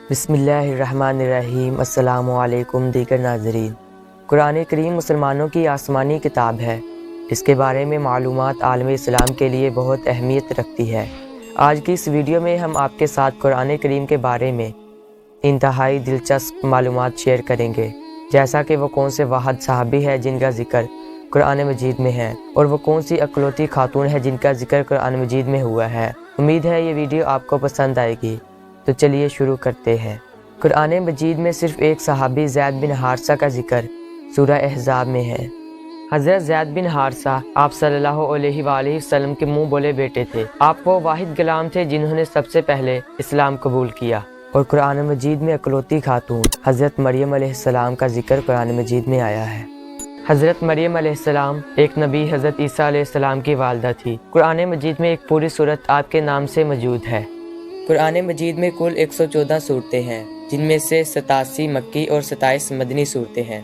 बिस्मिल्लाहिर्रहमानिर्रहीम। अस्सलामु अलैकुम दीगर नाज़रीन। कुरान करीम मुसलमानों की आसमानी किताब है। इसके बारे में मालूमात आलम इस्लाम के लिए बहुत अहमियत रखती है। आज की इस वीडियो में हम आपके साथ कुरान करीम के बारे में इंतहाई दिलचस्प मालूमात शेयर करेंगे, जैसा कि वो कौन से वाहिद सहाबी है जिनका ज़िक्र कुरान मजीद में है, और वो कौन सी अकलौती खातून है जिनका ज़िक्र कुरान मजीद में हुआ है। उम्मीद है ये वीडियो आपको पसंद आएगी। तो चलिए शुरू करते हैं। कुरान मजीद में सिर्फ एक सहाबी ज़ैद बिन हारसा का जिक्र सूरह अहज़ाब में है। हज़रत ज़ैद बिन हारसा आप सल्लल्लाहु अलैहि वसल्लम के मुँह बोले बेटे थे। आप वो वाहिद गुलाम थे जिन्होंने सबसे पहले इस्लाम कबूल किया। और कुरान मजीद में अकलौती खातून हज़रत मरियम अलैहिस्सलाम का जिक्र कुरान मजीद में आया है। हज़रत मरियम अलैहिस्सलाम एक नबी हज़रत ईसा अलैहिस्सलाम की वालदा थी। कुरान मजीद में एक पूरी सूरत आपके नाम से मौजूद है। कुरान मजीद में कुल 114 सूरतें हैं, जिनमें से 87 मक्की और 27 मदनी सूरतें हैं।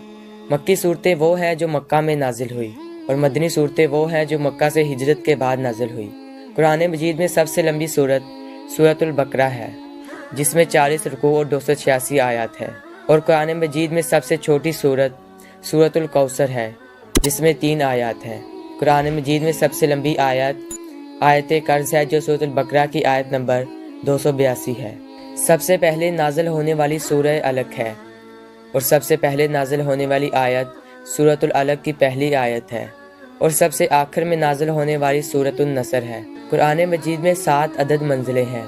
मक्की सूरतें वो हैं जो मक्का में नाजिल हुई, और मदनी सूरतें वो हैं जो मक्का से हिजरत के बाद नाजिल हुई। कुरान मजीद में सबसे लंबी सूरत सूरतुल बकरा है, जिसमें 40 रुकू और 286 आयत है। और कुरान मजीद में सबसे छोटी सूरत सूरतुल कौसर है, जिसमें 3 आयत हैं। कुरान मजीद में सबसे लंबी आयत कर्ज है, जो सूरतुल बकरा की आयत नंबर 282 है। सबसे पहले नाजिल होने वाली सूरह अलक है, और सबसे पहले नाजिल होने वाली आयत सूरतुल अलक की पहली आयत है, और सबसे आखिर में नाजिल होने वाली सूरतुल नसर है। कुरान मजीद में 7 अदद मंजिलें हैं।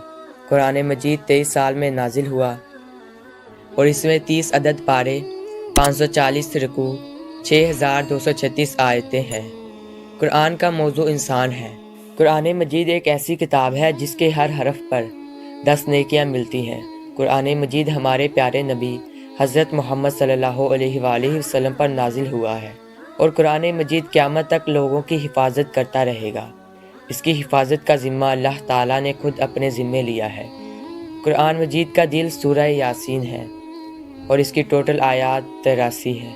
कुरान मजीद 23 साल में नाजिल हुआ, और इसमें 30 अदद पारे, 540 रुकू, 6236 आयतें हैं। कुरान का मौजू इंसान है। कुरान मजीद एक ऐसी किताब है जिसके हर हरफ पर 10 नेकियां मिलती हैं। कुरान मजीद हमारे प्यारे नबी हज़रत मोहम्मद सल्लल्लाहु अलैहि वसल्लम पर नाजिल हुआ है, और कुरान मजीद क़यामत तक लोगों की हिफाजत करता रहेगा। इसकी हिफाजत का ज़िम्मा अल्लाह ताला ने खुद अपने ज़िम्मे लिया है। कुरान मजीद का दिल सूरह यासीन है, और इसकी टोटल आयत 83 है।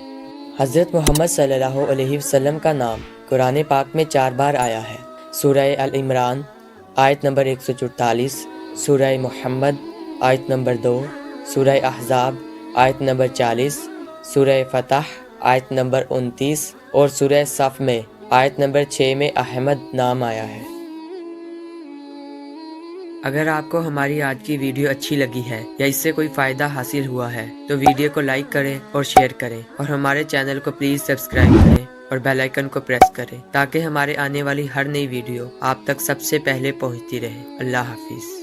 हज़रत मोहम्मद सल्लल्लाहु अलैहि वसल्लम का नाम कुरान पाक में 4 बार आया है। सूरह अल इमरान आयत नंबर 144, सूरह मुहम्मद आयत नंबर 2, सूरह अहज़ाब आयत नंबर 40, सूरह फतह आयत नंबर 29, और सूरह सफ़ में आयत नंबर 6 में अहमद नाम आया है। अगर आपको हमारी आज की वीडियो अच्छी लगी है या इससे कोई फ़ायदा हासिल हुआ है, तो वीडियो को लाइक करें और शेयर करें, और हमारे चैनल को प्लीज़ सब्सक्राइब करें और बेल आइकन को प्रेस करें, ताकि हमारे आने वाली हर नई वीडियो आप तक सबसे पहले पहुंचती रहे। अल्लाह हाफिज़।